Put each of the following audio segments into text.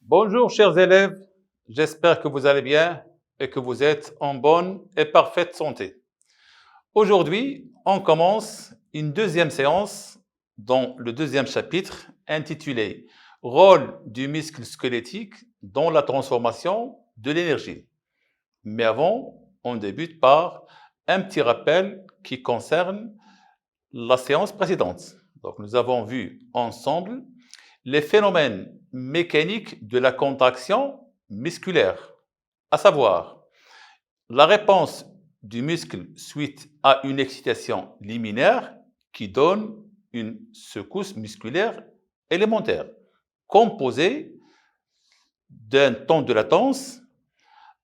Bonjour chers élèves, j'espère que vous allez bien et que vous êtes en bonne et parfaite santé. Aujourd'hui, on commence une deuxième séance dans le deuxième chapitre intitulé Rôle du muscle squelettique dans la transformation de l'énergie. Mais avant, on débute par un petit rappel qui concerne la séance précédente. Donc, nous avons vu ensemble les phénomènes mécaniques de la contraction musculaire, à savoir la réponse du muscle suite à une excitation liminaire qui donne une secousse musculaire élémentaire, composée d'un temps de latence,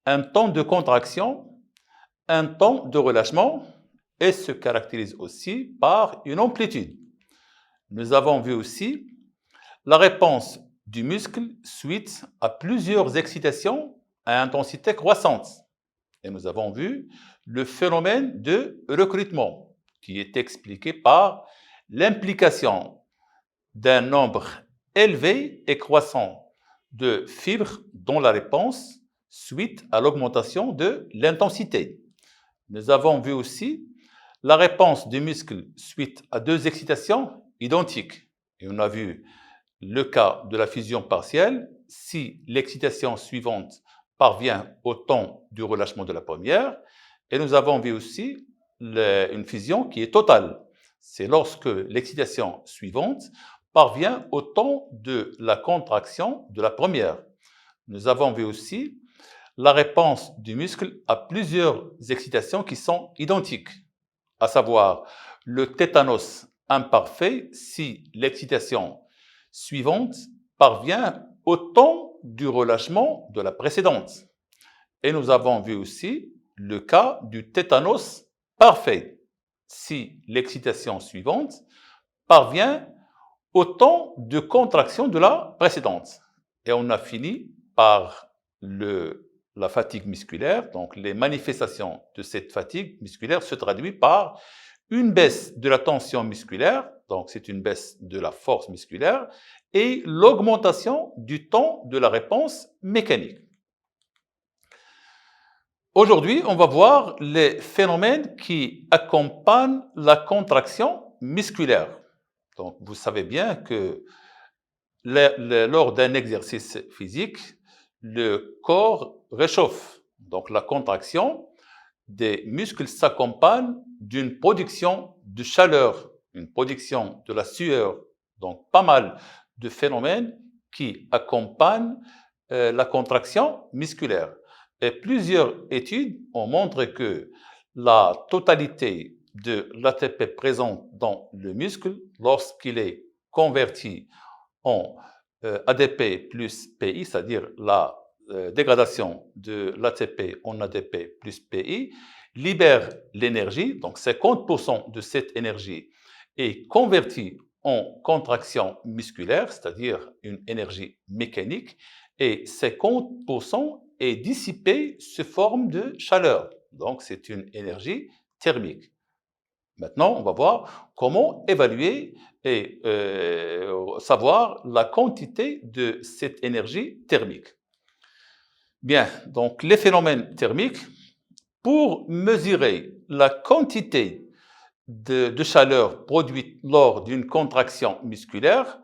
un temps de contraction, un temps de relâchement et se caractérise aussi par une amplitude. Nous avons vu aussi la réponse du muscle suite à plusieurs excitations à intensité croissante. Et nous avons vu le phénomène de recrutement qui est expliqué par l'implication d'un nombre élevé et croissant de fibres dans la réponse suite à l'augmentation de l'intensité. Nous avons vu aussi la réponse du muscle suite à deux excitations identiques. Et on a vu le cas de la fusion partielle si l'excitation suivante parvient au temps du relâchement de la première. Et nous avons vu aussi une fusion qui est totale. C'est lorsque l'excitation suivante parvient au temps de la contraction de la première. Nous avons vu aussi la réponse du muscle à plusieurs excitations qui sont identiques, à savoir le tétanos imparfait si l'excitation suivante parvient au temps du relâchement de la précédente. Et nous avons vu aussi le cas du tétanos parfait, si l'excitation suivante parvient au temps de contraction de la précédente. Et on a fini par la fatigue musculaire. Donc, les manifestations de cette fatigue musculaire se traduisent par une baisse de la tension musculaire, donc c'est une baisse de la force musculaire, et l'augmentation du temps de la réponse mécanique. Aujourd'hui, on va voir les phénomènes qui accompagnent la contraction musculaire. Donc, vous savez bien que lors d'un exercice physique, le corps réchauffe. Donc, la contraction des muscles s'accompagne d'une production de chaleur, une production de la sueur. Donc, pas mal de phénomènes qui accompagnent la contraction musculaire. Et plusieurs études ont montré que la totalité de l'ATP présent dans le muscle, lorsqu'il est converti en ADP plus PI, c'est-à-dire la dégradation de l'ATP en ADP plus PI, libère l'énergie, donc 50% de cette énergie est convertie en contraction musculaire, c'est-à-dire une énergie mécanique, et 50% est dissipée sous forme de chaleur. Donc, c'est une énergie thermique. Maintenant, on va voir comment évaluer et savoir la quantité de cette énergie thermique. Bien, donc les phénomènes thermiques, pour mesurer la quantité de chaleur produite lors d'une contraction musculaire,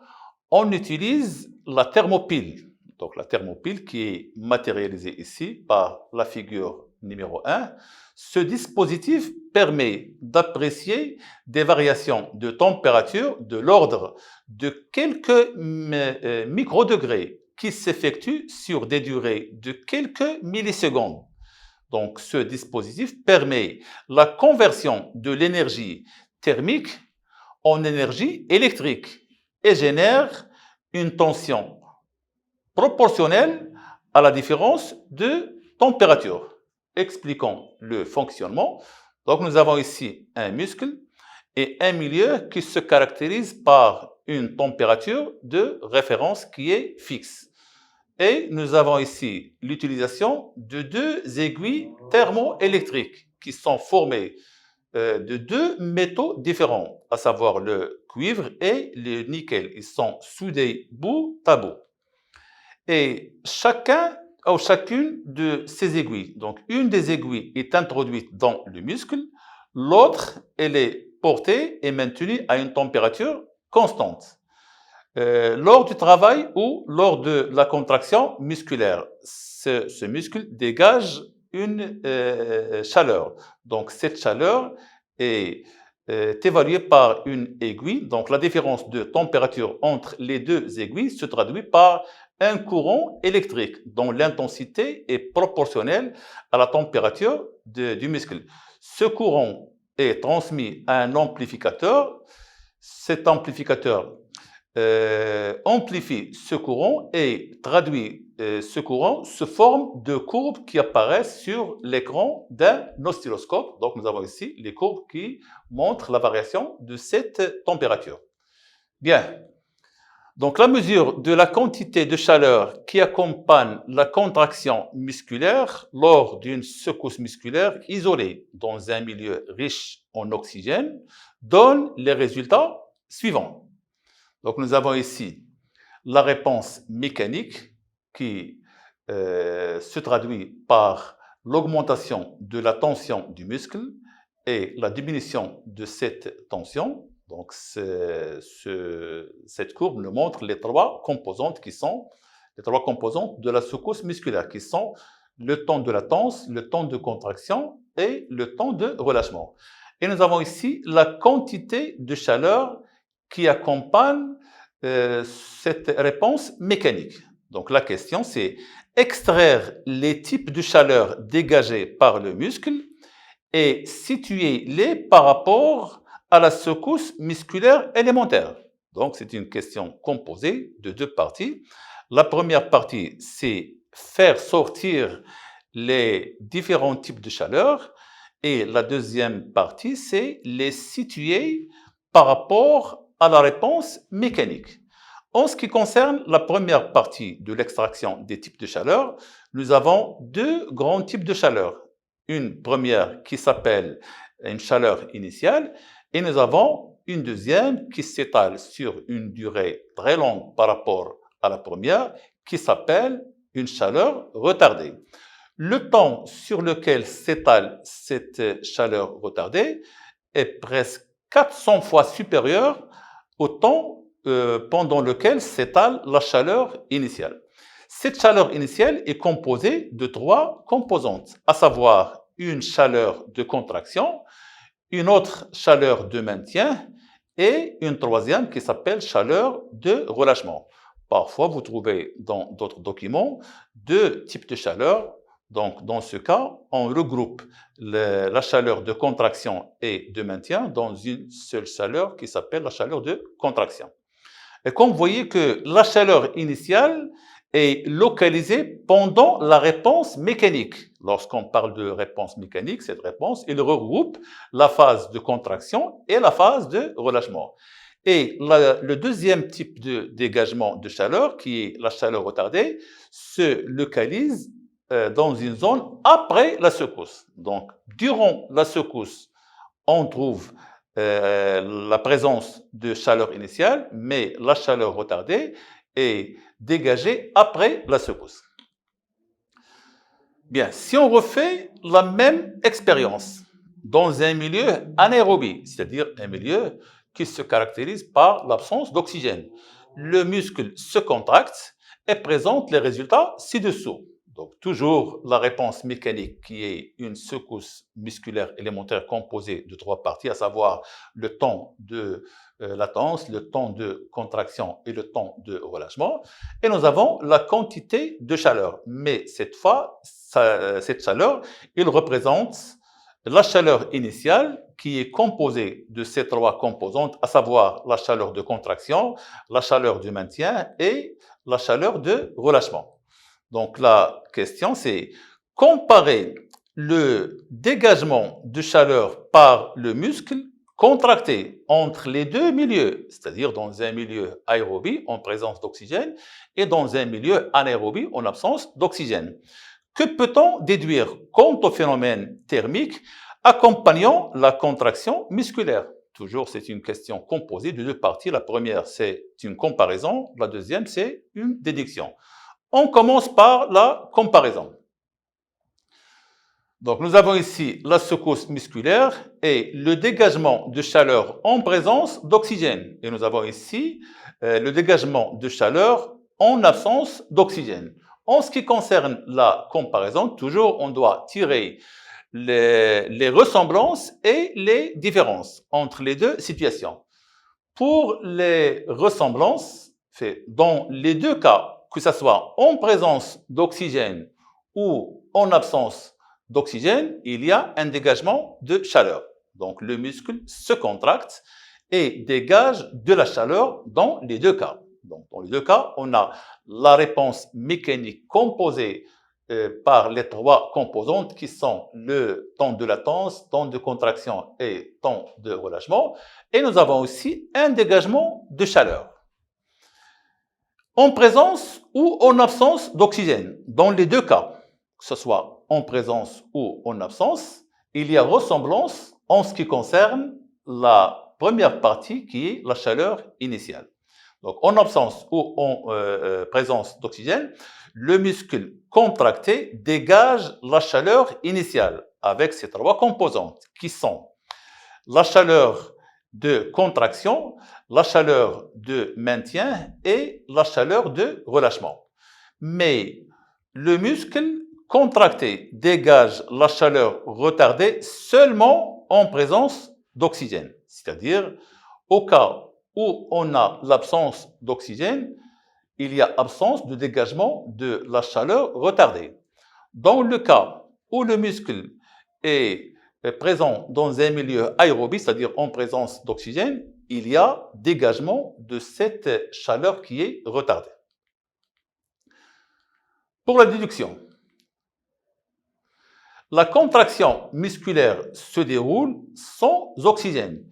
on utilise la thermopile. Donc la thermopile qui est matérialisée ici par la figure numéro 1. Ce dispositif permet d'apprécier des variations de température de l'ordre de quelques microdegrés qui s'effectuent sur des durées de quelques millisecondes. Donc, ce dispositif permet la conversion de l'énergie thermique en énergie électrique et génère une tension proportionnelle à la différence de température. Expliquons le fonctionnement. Donc, nous avons ici un muscle et un milieu qui se caractérise par une température de référence qui est fixe. Et nous avons ici l'utilisation de deux aiguilles thermoélectriques qui sont formées de deux métaux différents, à savoir le cuivre et le nickel. Ils sont soudés bout à bout. Et chacune de ces aiguilles, donc une des aiguilles est introduite dans le muscle, l'autre, elle est portée et maintenue à une température constante. Lors du travail ou lors de la contraction musculaire, ce muscle dégage une chaleur. Donc cette chaleur est évaluée par une aiguille. Donc la différence de température entre les deux aiguilles se traduit par un courant électrique dont l'intensité est proportionnelle à la température du muscle. Ce courant est transmis à un amplificateur. Cet amplificateur amplifie ce courant et traduit ce courant sous forme de courbes qui apparaissent sur l'écran d'un oscilloscope. Donc, nous avons ici les courbes qui montrent la variation de cette température. Bien. Donc, la mesure de la quantité de chaleur qui accompagne la contraction musculaire lors d'une secousse musculaire isolée dans un milieu riche en oxygène donne les résultats suivants. Donc, nous avons ici la réponse mécanique qui se traduit par l'augmentation de la tension du muscle et la diminution de cette tension. Donc, cette courbe nous montre les trois composantes de la secousse musculaire, qui sont le temps de latence, le temps de contraction et le temps de relâchement. Et nous avons ici la quantité de chaleur qui accompagne cette réponse mécanique. Donc la question, c'est extraire les types de chaleur dégagés par le muscle et situer-les par rapport à la secousse musculaire élémentaire. Donc c'est une question composée de deux parties. La première partie, c'est faire sortir les différents types de chaleur et la deuxième partie, c'est les situer par rapport à la réponse mécanique. En ce qui concerne la première partie de l'extraction des types de chaleur, nous avons deux grands types de chaleur. Une première qui s'appelle une chaleur initiale et nous avons une deuxième qui s'étale sur une durée très longue par rapport à la première qui s'appelle une chaleur retardée. Le temps sur lequel s'étale cette chaleur retardée est presque 400 fois supérieur au temps pendant lequel s'étale la chaleur initiale. Cette chaleur initiale est composée de trois composantes, à savoir une chaleur de contraction, une autre chaleur de maintien et une troisième qui s'appelle chaleur de relâchement. Parfois, vous trouvez dans d'autres documents deux types de chaleur. Donc, dans ce cas, on regroupe la chaleur de contraction et de maintien dans une seule chaleur qui s'appelle la chaleur de contraction. Et comme vous voyez que la chaleur initiale est localisée pendant la réponse mécanique. Lorsqu'on parle de réponse mécanique, cette réponse, elle regroupe la phase de contraction et la phase de relâchement. Et le deuxième type de dégagement de chaleur, qui est la chaleur retardée, se localise dans une zone après la secousse. Donc, durant la secousse, on trouve la présence de chaleur initiale, mais la chaleur retardée est dégagée après la secousse. Bien, si on refait la même expérience dans un milieu anaérobie, c'est-à-dire un milieu qui se caractérise par l'absence d'oxygène, le muscle se contracte et présente les résultats ci-dessous. Donc, toujours la réponse mécanique qui est une secousse musculaire élémentaire composée de trois parties, à savoir le temps de latence, le temps de contraction et le temps de relâchement. Et nous avons la quantité de chaleur. Mais cette fois, cette chaleur, elle représente la chaleur initiale qui est composée de ces trois composantes, à savoir la chaleur de contraction, la chaleur du maintien et la chaleur de relâchement. Donc la question, c'est comparer le dégagement de chaleur par le muscle contracté entre les deux milieux, c'est-à-dire dans un milieu aérobie en présence d'oxygène et dans un milieu anaérobie en absence d'oxygène. Que peut-on déduire quant au phénomène thermique accompagnant la contraction musculaire? Toujours, c'est une question composée de deux parties. La première, c'est une comparaison. La deuxième, c'est une déduction. On commence par la comparaison. Donc, nous avons ici la secousse musculaire et le dégagement de chaleur en présence d'oxygène. Et nous avons ici le dégagement de chaleur en absence d'oxygène. En ce qui concerne la comparaison, toujours, on doit tirer les ressemblances et les différences entre les deux situations. Pour les ressemblances, dans les deux cas, que ce soit en présence d'oxygène ou en absence d'oxygène, il y a un dégagement de chaleur. Donc, le muscle se contracte et dégage de la chaleur dans les deux cas. Donc, dans les deux cas, on a la réponse mécanique composée par les trois composantes qui sont le temps de latence, temps de contraction et temps de relâchement. Et nous avons aussi un dégagement de chaleur en présence ou en absence d'oxygène. Dans les deux cas, que ce soit en présence ou en absence, il y a ressemblance en ce qui concerne la première partie qui est la chaleur initiale. Donc, en absence ou en présence d'oxygène, le muscle contracté dégage la chaleur initiale avec ces trois composantes qui sont la chaleur de contraction, la chaleur de maintien et la chaleur de relâchement. Mais le muscle contracté dégage la chaleur retardée seulement en présence d'oxygène, c'est-à-dire au cas où on a l'absence d'oxygène, il y a absence de dégagement de la chaleur retardée. Dans le cas où le muscle est présent dans un milieu aérobie, c'est-à-dire en présence d'oxygène, il y a dégagement de cette chaleur qui est retardée. Pour la déduction, la contraction musculaire se déroule sans oxygène.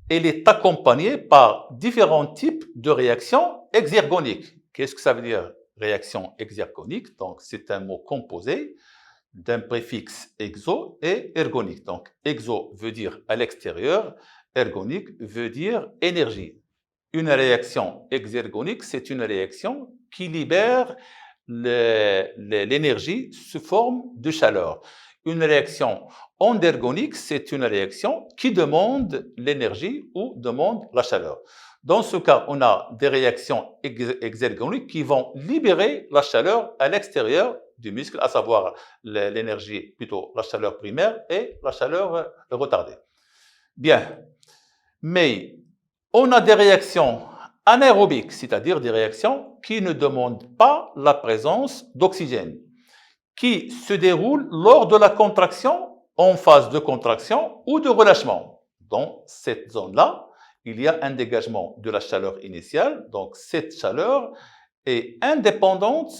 Elle est accompagnée par différents types de réactions exergoniques. Qu'est-ce que ça veut dire, réaction exergonique? Donc, c'est un mot composé d'un préfixe exo et ergonique. Donc, exo veut dire à l'extérieur, ergonique veut dire énergie. Une réaction exergonique, c'est une réaction qui libère l'énergie sous forme de chaleur. Une réaction endergonique, c'est une réaction qui demande l'énergie ou demande la chaleur. Dans ce cas, on a des réactions exergoniques qui vont libérer la chaleur à l'extérieur du muscle, à savoir l'énergie, plutôt la chaleur primaire et la chaleur retardée. Bien, mais on a des réactions anaérobiques, c'est-à-dire des réactions qui ne demandent pas la présence d'oxygène, qui se déroulent lors de la contraction, en phase de contraction ou de relâchement. Dans cette zone-là, il y a un dégagement de la chaleur initiale, donc cette chaleur est indépendante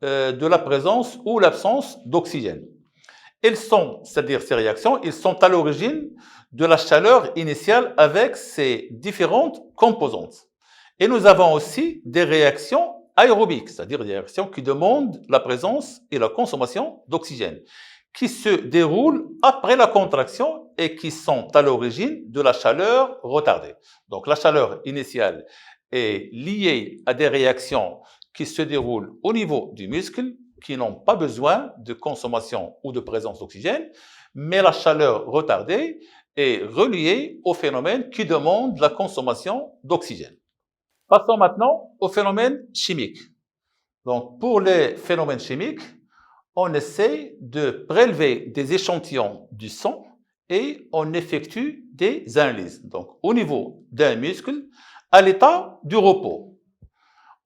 de la présence ou l'absence d'oxygène. Elles sont, c'est-à-dire ces réactions, ils sont à l'origine de la chaleur initiale avec ses différentes composantes. Et nous avons aussi des réactions aérobiques, c'est-à-dire des réactions qui demandent la présence et la consommation d'oxygène, qui se déroulent après la contraction et qui sont à l'origine de la chaleur retardée. Donc la chaleur initiale est liée à des réactions qui se déroulent au niveau du muscle, qui n'ont pas besoin de consommation ou de présence d'oxygène, mais la chaleur retardée est reliée au phénomène qui demande la consommation d'oxygène. Passons maintenant aux phénomènes chimiques. Donc, pour les phénomènes chimiques, on essaie de prélever des échantillons du sang et on effectue des analyses. Donc, au niveau d'un muscle, à l'état du repos,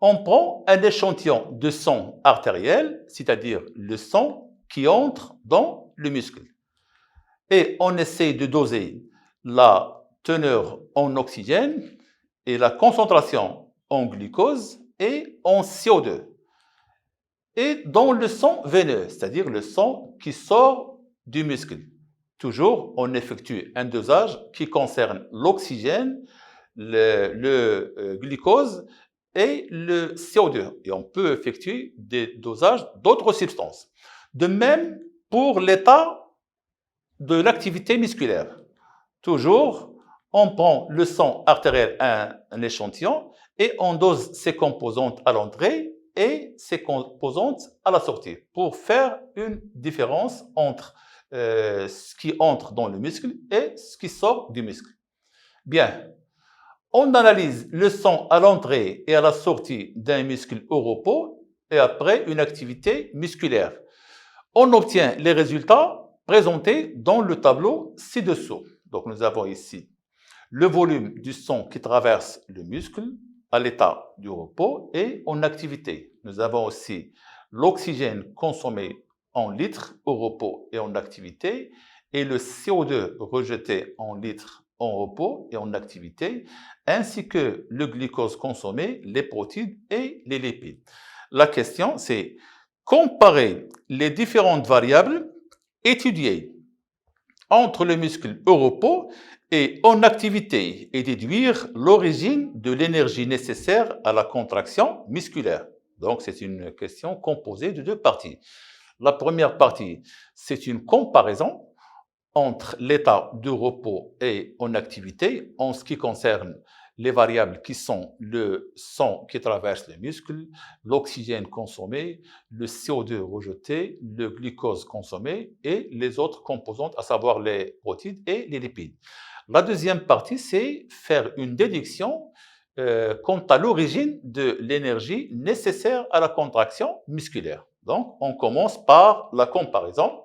on prend un échantillon de sang artériel, c'est-à-dire le sang qui entre dans le muscle. Et on essaie de doser la teneur en oxygène et la concentration en glucose et en CO2. Et dans le sang veineux, c'est-à-dire le sang qui sort du muscle. Toujours, on effectue un dosage qui concerne l'oxygène, le glucose et le CO2. Et on peut effectuer des dosages d'autres substances. De même pour l'état de l'activité musculaire. Toujours, on prend le sang artériel à un échantillon et on dose ses composantes à l'entrée et ses composantes à la sortie pour faire une différence entre ce qui entre dans le muscle et ce qui sort du muscle. Bien, on analyse le sang à l'entrée et à la sortie d'un muscle au repos et après une activité musculaire. On obtient les résultats présentés dans le tableau ci-dessous. Donc, nous avons ici le volume du sang qui traverse le muscle à l'état du repos et en activité. Nous avons aussi l'oxygène consommé en litres au repos et en activité et le CO2 rejeté en litres en repos et en activité, ainsi que le glucose consommé, les protéines et les lipides. La question, c'est comparer les différentes variables étudiées entre le muscle au repos et en activité et déduire l'origine de l'énergie nécessaire à la contraction musculaire. Donc, c'est une question composée de deux parties. La première partie, c'est une comparaison entre l'état de repos et en activité en ce qui concerne les variables qui sont le sang qui traverse les muscles, l'oxygène consommé, le CO2 rejeté, le glucose consommé et les autres composantes, à savoir les protéines et les lipides. La deuxième partie, c'est faire une déduction quant à l'origine de l'énergie nécessaire à la contraction musculaire. Donc, on commence par la comparaison.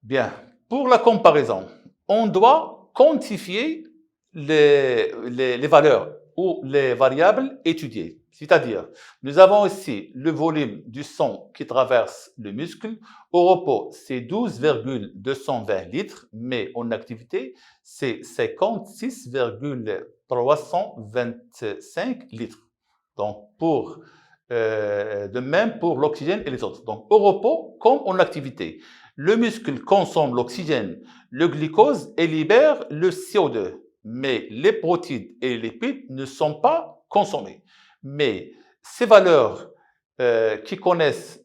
Bien, pour la comparaison, on doit quantifier les valeurs ou les variables étudiées. C'est-à-dire, nous avons ici le volume du sang qui traverse le muscle. Au repos, c'est 12,220 litres, mais en activité, c'est 56,325 litres. Donc, de même pour l'oxygène et les autres. Donc, au repos comme en activité. Le muscle consomme l'oxygène, le glucose et libère le CO2. Mais les protéines et les lipides ne sont pas consommés. Mais ces valeurs qui connaissent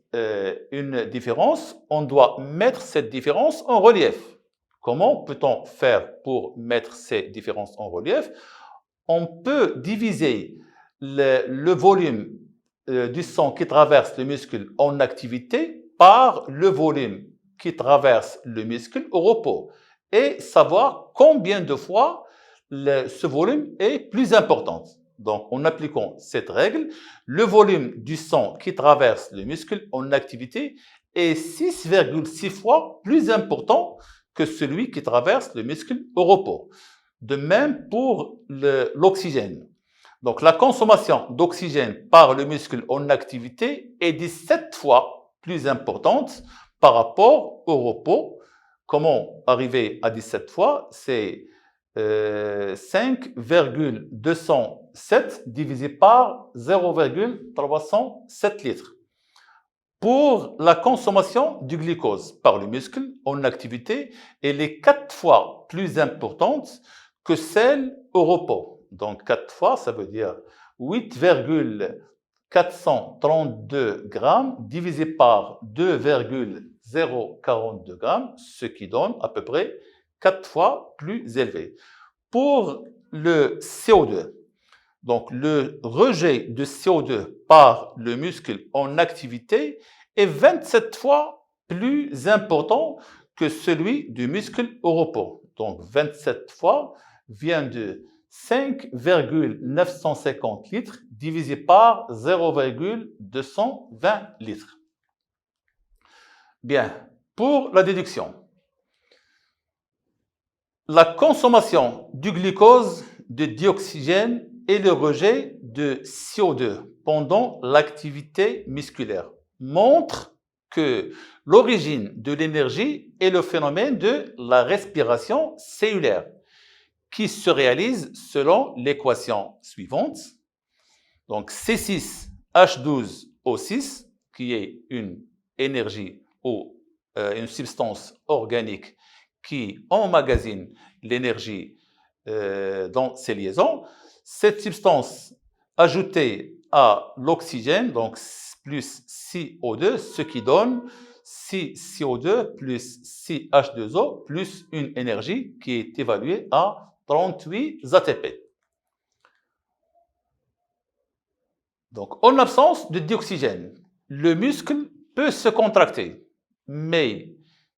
une différence, on doit mettre cette différence en relief. Comment peut-on faire pour mettre ces différences en relief? On peut diviser le volume du sang qui traverse le muscle en activité par le volume qui traverse le muscle au repos et savoir combien de fois ce volume est plus important. Donc, en appliquant cette règle, le volume du sang qui traverse le muscle en activité est 6,6 fois plus important que celui qui traverse le muscle au repos. De même pour l'oxygène. Donc, la consommation d'oxygène par le muscle en activité est 17 fois plus importante par rapport au repos. Comment arriver à 17 fois? C'est 5,207 divisé par 0,307 litres. Pour la consommation du glucose par le muscle en activité, elle est 4 fois plus importante que celle au repos. Donc 4 fois, ça veut dire 8,432 grammes divisé par 2,042 grammes, ce qui donne à peu près 4 fois plus élevé. Pour le CO2, donc le rejet de CO2 par le muscle en activité est 27 fois plus important que celui du muscle au repos. Donc 27 fois vient de 5,950 litres divisé par 0,220 litres. Bien, pour la déduction. La consommation du glucose, de dioxygène et le rejet de CO2 pendant l'activité musculaire montrent que l'origine de l'énergie est le phénomène de la respiration cellulaire qui se réalise selon l'équation suivante. Donc C6H12O6, qui est une énergie ou une substance organique qui emmagasine l'énergie dans ces liaisons. Cette substance ajoutée à l'oxygène, donc plus CO2, ce qui donne 6CO2 plus 6H2O plus une énergie qui est évaluée à 38 ATP. Donc, en absence de dioxygène, le muscle peut se contracter, mais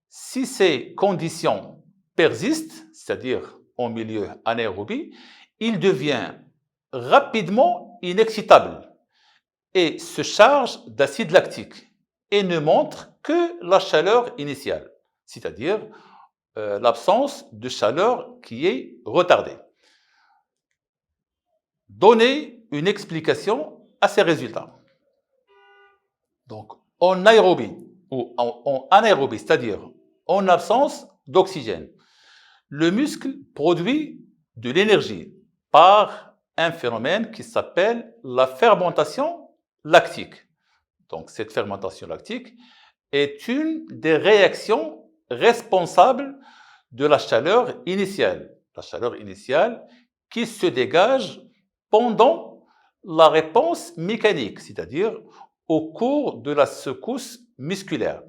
si ces conditions persistent, c'est-à-dire en milieu anaérobie, il devient rapidement inexcitable et se charge d'acide lactique et ne montre que la chaleur initiale, c'est-à-dire l'absence de chaleur qui est retardée. Donnez une explication à ces résultats. Donc, en aérobie ou en anaérobie, c'est-à-dire en absence d'oxygène, le muscle produit de l'énergie par un phénomène qui s'appelle la fermentation lactique. Donc, cette fermentation lactique est une des réactions responsables de la chaleur initiale. La chaleur initiale qui se dégage pendant la réponse mécanique, c'est-à-dire au cours de la secousse musculaire.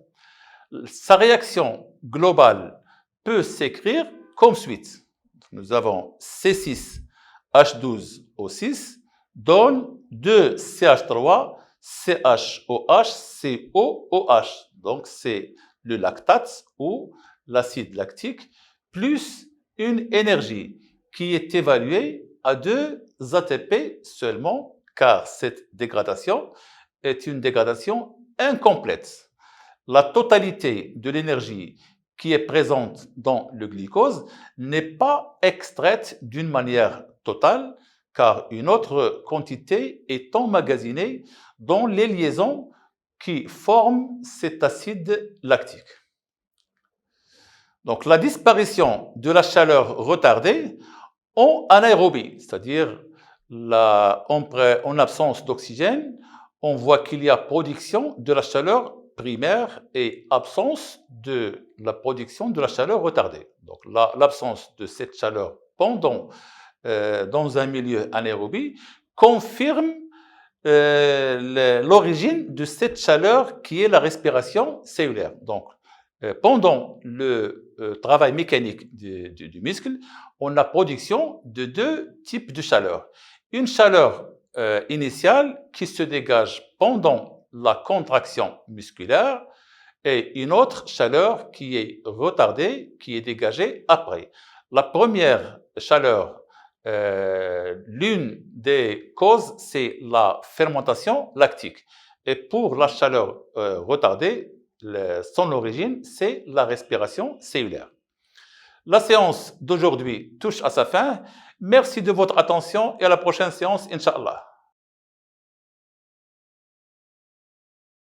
Sa réaction globale peut s'écrire comme suite. Nous avons C6H12O6 donne 2CH3 CHOH COOH. Donc, c'est le lactate ou l'acide lactique plus une énergie qui est évaluée à 2 ATP seulement, car cette dégradation est une dégradation incomplète. La totalité de l'énergie qui est présente dans le glucose n'est pas extraite d'une manière totale, car une autre quantité est emmagasinée dans les liaisons qui forment cet acide lactique. Donc, la disparition de la chaleur retardée en anaérobie, c'est-à-dire en absence d'oxygène, on voit qu'il y a production de la chaleur primaire et absence de la production de la chaleur retardée. Donc, l'absence de cette chaleur dans un milieu anaérobie confirme l'origine de cette chaleur qui est la respiration cellulaire. Donc, pendant le travail mécanique du muscle, on a production de 2 types de chaleur. Une chaleur initiale qui se dégage pendant la contraction musculaire et une autre chaleur qui est retardée, qui est dégagée après. La première chaleur, l'une des causes, c'est la fermentation lactique. Et pour la chaleur retardée, son origine, c'est la respiration cellulaire. La séance d'aujourd'hui touche à sa fin. Merci de votre attention et à la prochaine séance, Inch'Allah.